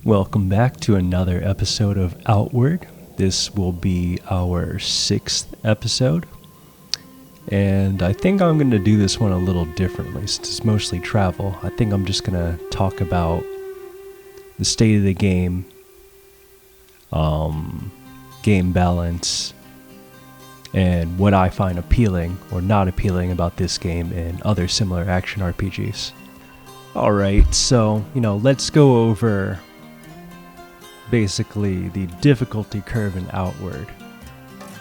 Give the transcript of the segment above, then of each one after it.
Welcome back to another episode of Outward. This will be our 6th episode. And I think I'm going to do this one a little differently since it's mostly travel. I think I'm just going to talk about the state of the game, game balance, and what I find appealing or not appealing about this game and other similar action RPGs. Alright, so, let's go over basically the difficulty curve in Outward.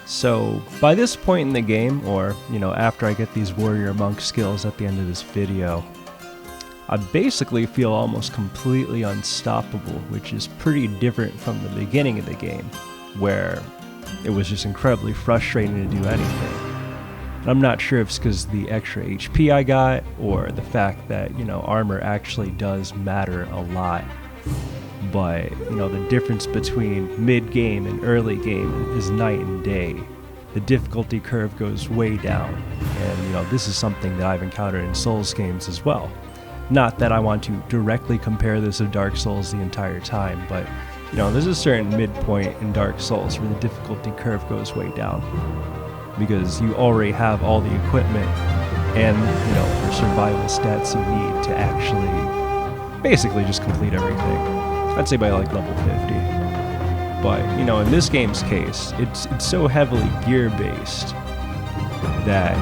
So by this point in the game, or after I get these warrior monk skills at the end of this video, I basically feel almost completely unstoppable, which is pretty different from the beginning of the game, where it was just incredibly frustrating to do anything. And I'm not sure if it's because the extra HP I got, or the fact that armor actually does matter a lot. But, the difference between mid-game and early game is night and day. The difficulty curve goes way down. And, this is something that I've encountered in Souls games as well. Not that I want to directly compare this to Dark Souls the entire time, but, there's a certain midpoint in Dark Souls where the difficulty curve goes way down. Because you already have all the equipment and, your survival stats you need to actually basically just complete everything. I'd say by level 50. But, in this game's case, it's so heavily gear-based that,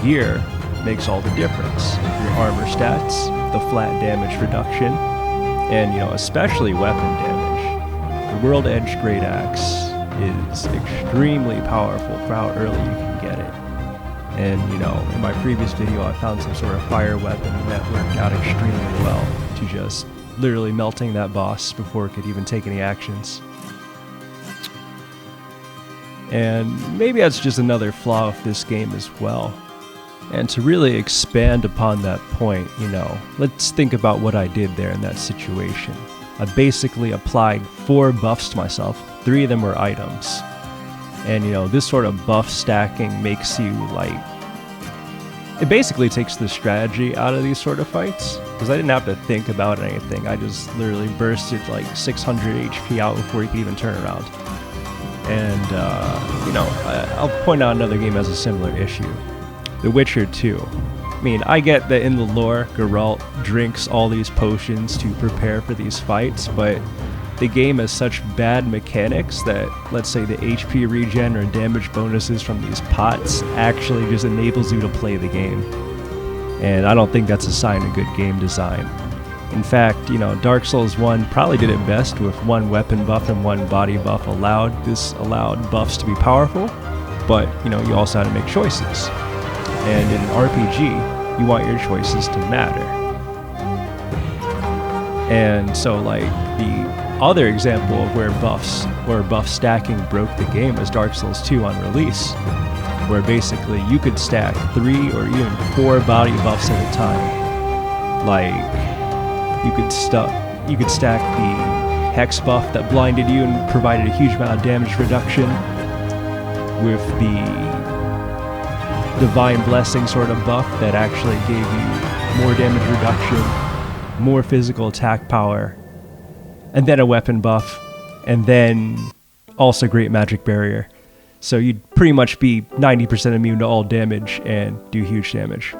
gear makes all the difference. Your armor stats, the flat damage reduction, and, especially weapon damage. The World Edge Great Axe is extremely powerful for how early you can get it. And, in my previous video, I found some sort of fire weapon that worked out extremely well to just literally melting that boss before it could even take any actions. And maybe that's just another flaw of this game as well. And to really expand upon that point, let's think about what I did there in that situation. I basically applied 4 buffs to myself. 3 of them were items. And, this sort of buff stacking makes you, it basically takes the strategy out of these sort of fights, because I didn't have to think about anything. I just literally bursted 600 HP out before you could even turn around. And, I'll point out another game has a similar issue. The Witcher 2. I get that in the lore, Geralt drinks all these potions to prepare for these fights, but the game has such bad mechanics that, let's say, the HP regen or damage bonuses from these pots actually just enables you to play the game. And I don't think that's a sign of good game design. In fact, Dark Souls 1 probably did it best with 1 weapon buff and 1 body buff allowed. This allowed buffs to be powerful, but, you also had to make choices. And in an RPG, you want your choices to matter. And so, the other example of where buff stacking broke the game was Dark Souls 2 on release, where basically you could stack 3 or even 4 body buffs at a time. You could stack the hex buff that blinded you and provided a huge amount of damage reduction with the Divine Blessing sort of buff that actually gave you more damage reduction, more physical attack power, and then a weapon buff, and then also Great Magic Barrier. So you'd pretty much be 90% immune to all damage and do huge damage.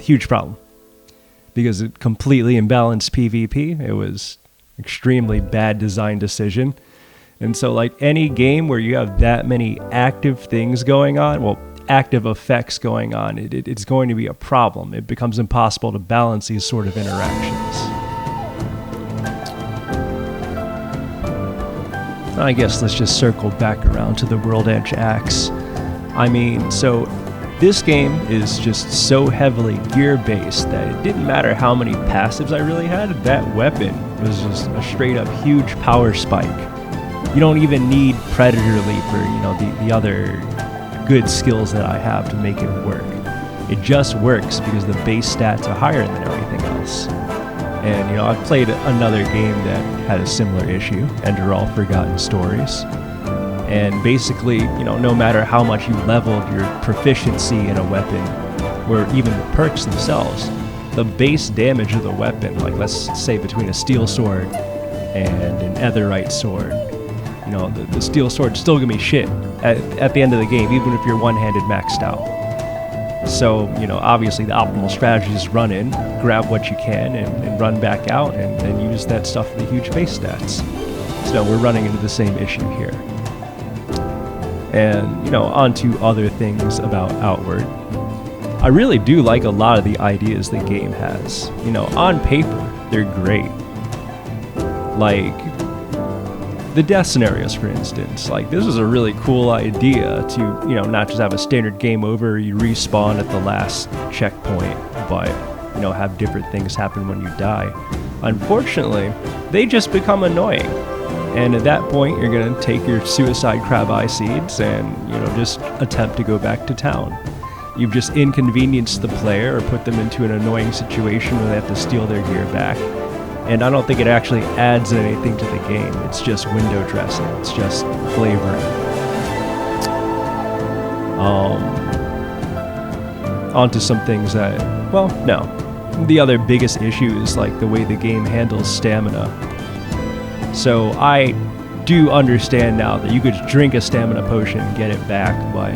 Huge problem. Because it completely imbalanced PvP. It was extremely bad design decision. And so any game where you have that many active things going on, active effects going on, it's going to be a problem. It becomes impossible to balance these sort of interactions. I guess let's just circle back around to the World Edge Axe. So this game is just so heavily gear-based that it didn't matter how many passives I really had. That weapon was just a straight-up huge power spike. You don't even need Predator Leap or, the other good skills that I have to make it work. It just works because the base stats are higher than everything else. And, I've played another game that had a similar issue, Ender All Forgotten Stories. And basically, no matter how much you leveled your proficiency in a weapon, or even the perks themselves, the base damage of the weapon, like let's say between a steel sword and an netherite sword, you know, the steel sword's still gonna be shit at the end of the game, even if you're one-handed maxed out. So, you know, obviously the optimal strategy is run in, grab what you can, and run back out, and use that stuff for the huge base stats. So we're running into the same issue here. And, you know, on to other things about Outward. I really do like a lot of the ideas the game has. You know, on paper, they're great. Like, the death scenarios, for instance. Like, this is a really cool idea to, you know, not just have a standard game over, you respawn at the last checkpoint, but, you know, have different things happen when you die. Unfortunately, they just become annoying. And at that point, you're going to take your suicide crab eye seeds and, you know, just attempt to go back to town. You've just inconvenienced the player or put them into an annoying situation where they have to steal their gear back. And I don't think it actually adds anything to the game. It's just window dressing. It's just flavoring. Onto some things that, well, no. The other biggest issue is like the way the game handles stamina. So I do understand now that you could drink a stamina potion and get it back, but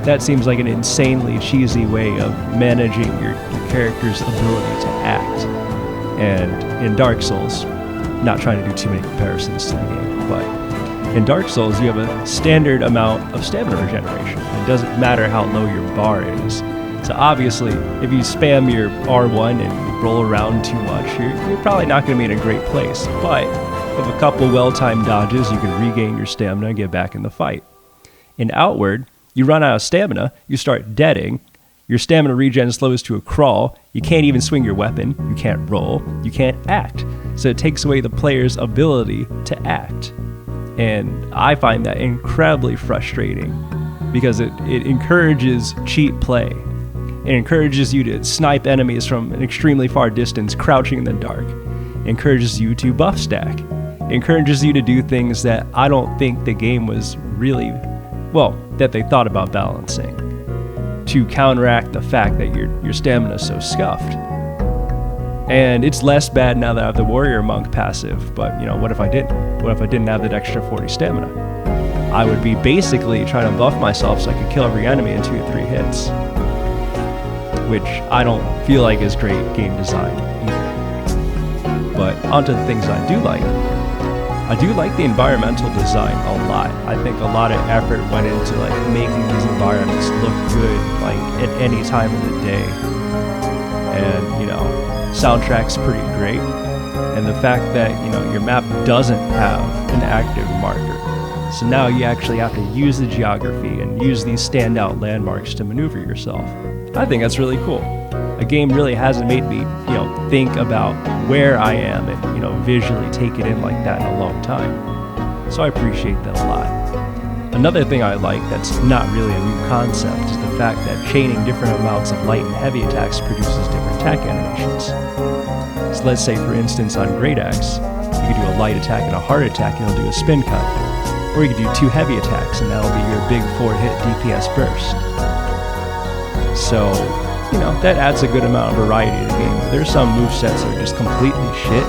that seems like an insanely cheesy way of managing your character's ability to act. And in Dark Souls, not trying to do too many comparisons to the game, but in Dark Souls you have a standard amount of stamina regeneration. It doesn't matter how low your bar is. So obviously, if you spam your R1 and roll around too much, you're probably not going to be in a great place. But with a couple well-timed dodges, you can regain your stamina and get back in the fight. In Outward, you run out of stamina, you start deading, your stamina regen slows to a crawl, you can't even swing your weapon, you can't roll, you can't act. So it takes away the player's ability to act. And I find that incredibly frustrating because it encourages cheat play. It encourages you to snipe enemies from an extremely far distance, crouching in the dark. It encourages you to buff stack. It encourages you to do things that I don't think the game was really, well, that they thought about balancing, to counteract the fact that your stamina is so scuffed. And it's less bad now that I have the Warrior Monk passive, but, you know, what if I didn't? What if I didn't have that extra 40 stamina? I would be basically trying to buff myself so I could kill every enemy in 2 or 3 hits, which I don't feel like is great game design either. But onto the things I do like. I do like the environmental design a lot. I think a lot of effort went into like making these environments look good, like at any time of the day. And, you know, soundtrack's pretty great. And the fact that, you know, your map doesn't have an active marker. So now you actually have to use the geography and use these standout landmarks to maneuver yourself. I think that's really cool. A game really hasn't made me, you know, think about where I am and, you know, visually take it in like that in a long time. So I appreciate that a lot. Another thing I like that's not really a new concept is the fact that chaining different amounts of light and heavy attacks produces different attack animations. So let's say, for instance, on Great Axe, you could do a light attack and a hard attack and it'll do a spin cut. Or you could do 2 heavy attacks and that'll be your big 4-hit DPS burst. So, you know, that adds a good amount of variety to the game. There's some movesets that are just completely shit.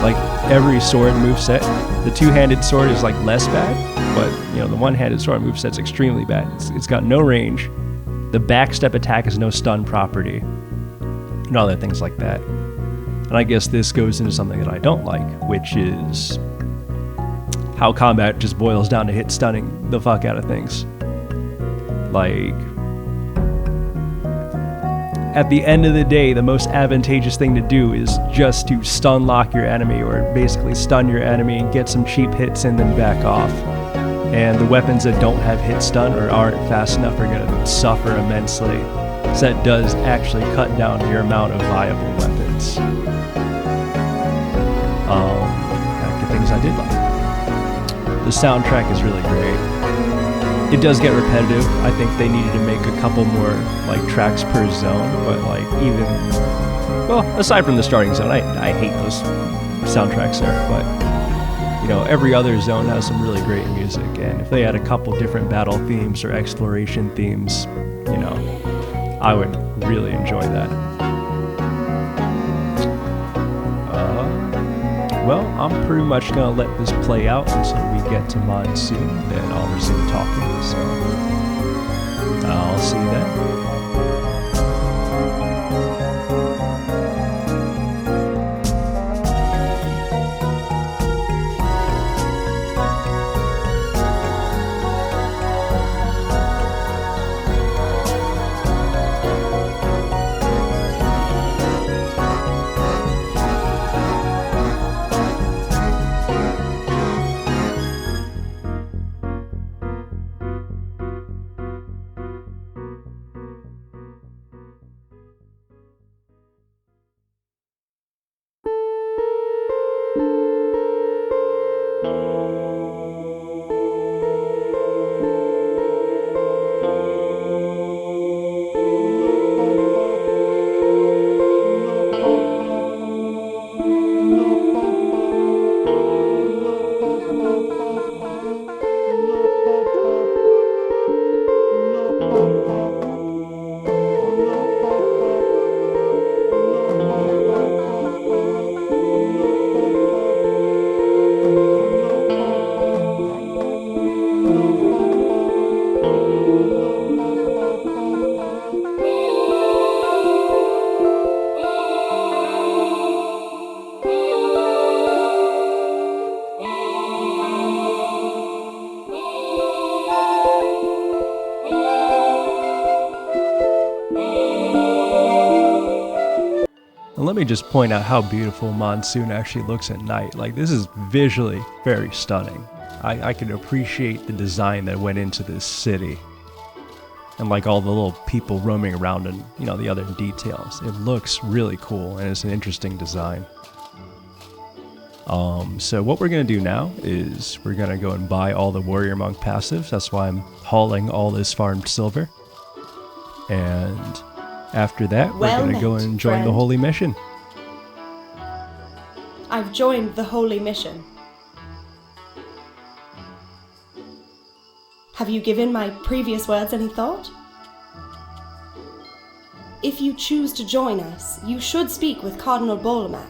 Like every sword moveset, the 2-handed sword is like less bad, but, you know, the 1-handed sword moveset's extremely bad. It's got no range. The backstep attack has no stun property, and other things like that. And I guess this goes into something that I don't like, which is how combat just boils down to hit stunning the fuck out of things. Like, at the end of the day, the most advantageous thing to do is just to stun lock your enemy, or basically stun your enemy and get some cheap hits and then back off. And the weapons that don't have hit stun or aren't fast enough are going to suffer immensely. So that does actually cut down your amount of viable weapons. Back to things I did like. The soundtrack is really great. It does get repetitive. I think they needed to make a couple more like tracks per zone, but like even, well, aside from the starting zone, I hate those soundtracks there, but you know, every other zone has some really great music, and if they had a couple different battle themes or exploration themes, you know, I would really enjoy that. well, I'm pretty much gonna let this play out until we get to monsoon, then I'll resume talking, so I'll see you then. And let me just point out how beautiful monsoon actually looks at night. Like, this is visually very stunning. I can appreciate the design that went into this city. And like all the little people roaming around and, you know, the other details. It looks really cool and it's an interesting design. So what we're going to do now is we're going to go and buy all the warrior monk passives. That's why I'm hauling all this farmed silver. And after that, we're going to go and join the holy mission. I've joined the holy mission. Have you given my previous words any thought? If you choose to join us, you should speak with Cardinal Bolamac.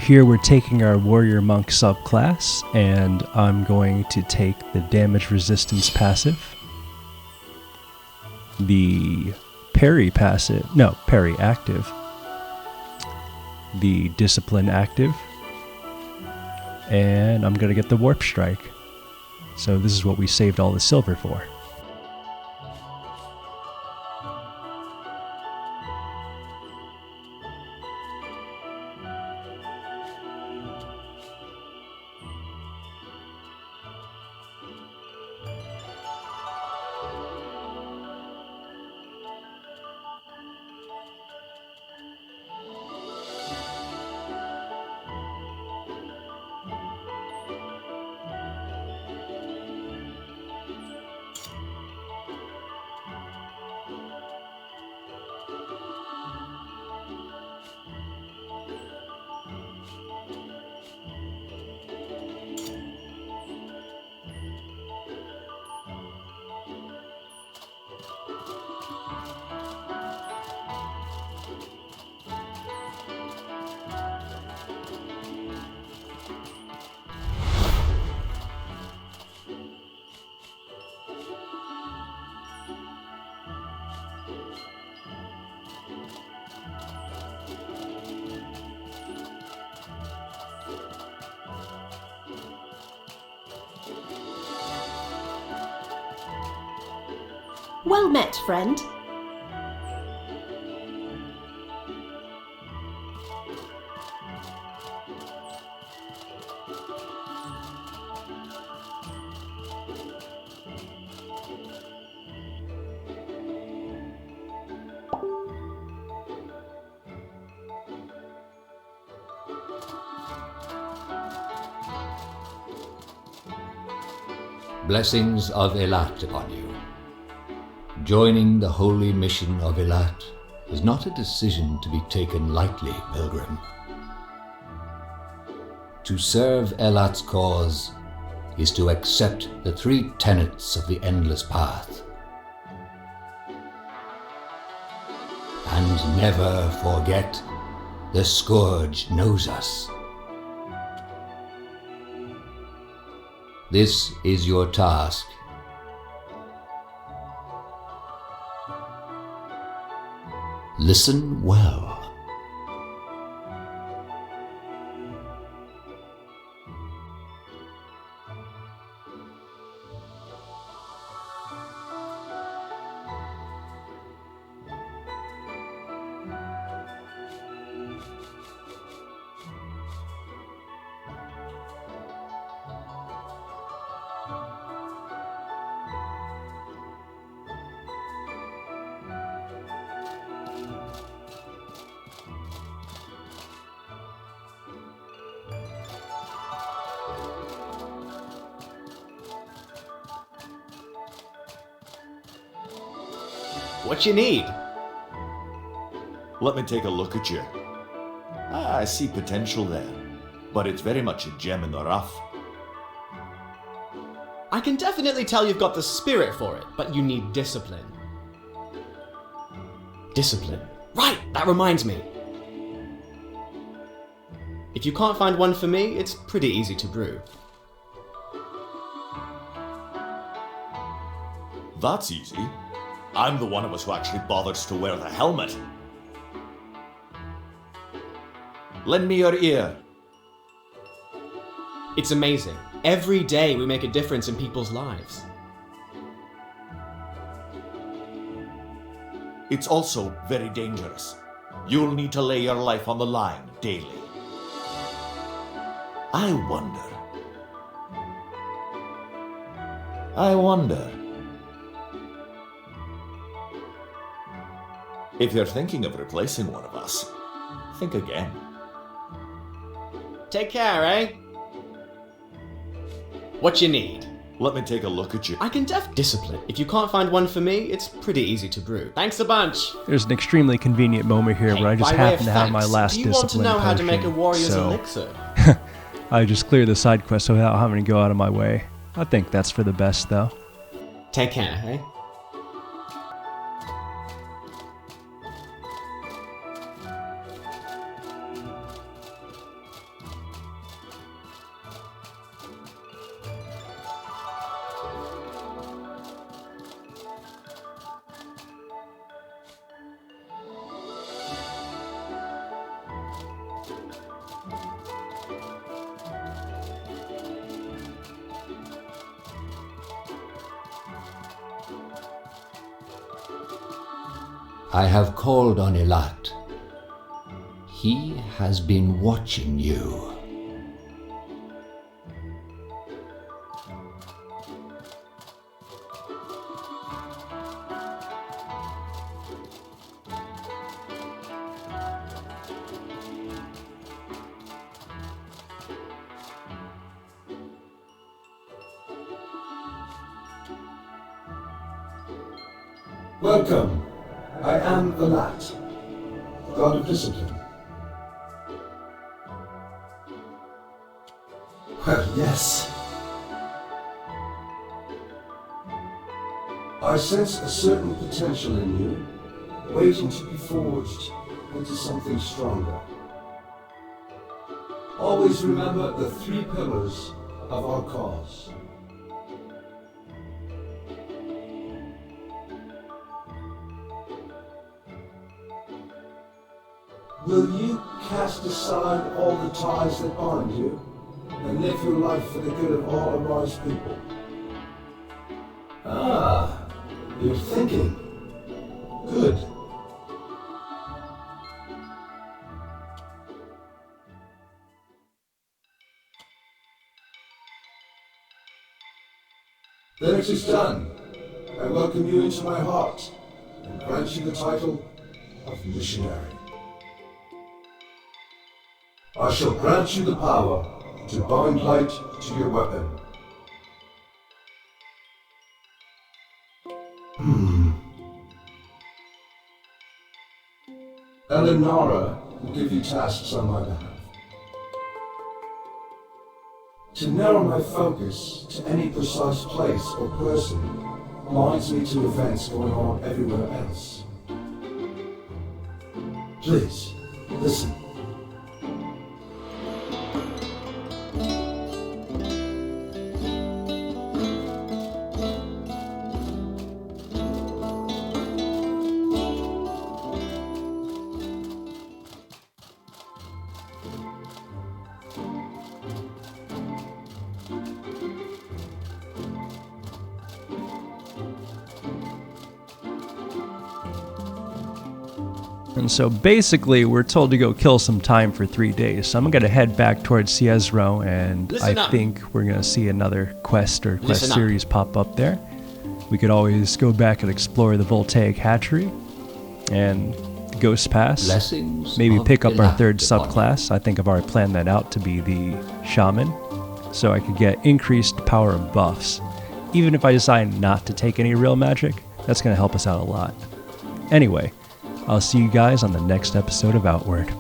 here we're taking our Warrior Monk subclass, and I'm going to take the Damage Resistance passive, the Parry active, the Discipline active, and I'm going to get the Warp Strike. So this is what we saved all the silver for. Well met, friend. Blessings of Elat upon you. Joining the holy mission of Elat is not a decision to be taken lightly, pilgrim. To serve Elat's cause is to accept the 3 tenets of the Endless Path. And never forget, the Scourge knows us. This is your task. Listen well. What you need? Let me take a look at you. I see potential there, but it's very much a gem in the rough. I can definitely tell you've got the spirit for it, but you need discipline. Discipline. Right, that reminds me. If you can't find one for me, it's pretty easy to brew. That's easy. I'm the one of us who actually bothers to wear the helmet. Lend me your ear. It's amazing. Every day we make a difference in people's lives. It's also very dangerous. You'll need to lay your life on the line daily. I wonder. If you're thinking of replacing one of us, think again. Take care, eh? What you need? Let me take a look at you. I can discipline. If you can't find one for me, it's pretty easy to brew. Thanks a bunch. There's an extremely convenient moment here where I just happen to have my last discipline potion. Do you want to know how to make a warrior's elixir? I just clear the side quest without having to go out of my way. I think that's for the best, though. Take care, eh? I have called on Elat. He has been watching you. Welcome. I am Elat, God of Discipline. Well, yes. I sense a certain potential in you, waiting to be forged into something stronger. Always remember the 3 pillars of our cause. Will you cast aside all the ties that bind you and live your life for the good of all Arise people? Ah, you're thinking. Good. Then it is done. I welcome you into my heart and grant you the title of missionary. I shall grant you the power to bind light to your weapon. Elinara will give you tasks on my behalf. To narrow my focus to any precise place or person blinds me to events going on everywhere else. Please, listen. And so basically, we're told to go kill some time for 3 days. So I'm going to head back towards Ciezro, and Listen I up. think we're going to see another quest or quest Listen up. series pop up there. We could always go back and explore the Voltaic Hatchery and the Ghost Pass. Blessings Maybe of pick up our Elat 3rd upon you. subclass. I think I've already planned that out to be the Shaman. So I could get increased power and buffs. Even if I decide not to take any real magic, that's going to help us out a lot. Anyway, I'll see you guys on the next episode of Outward.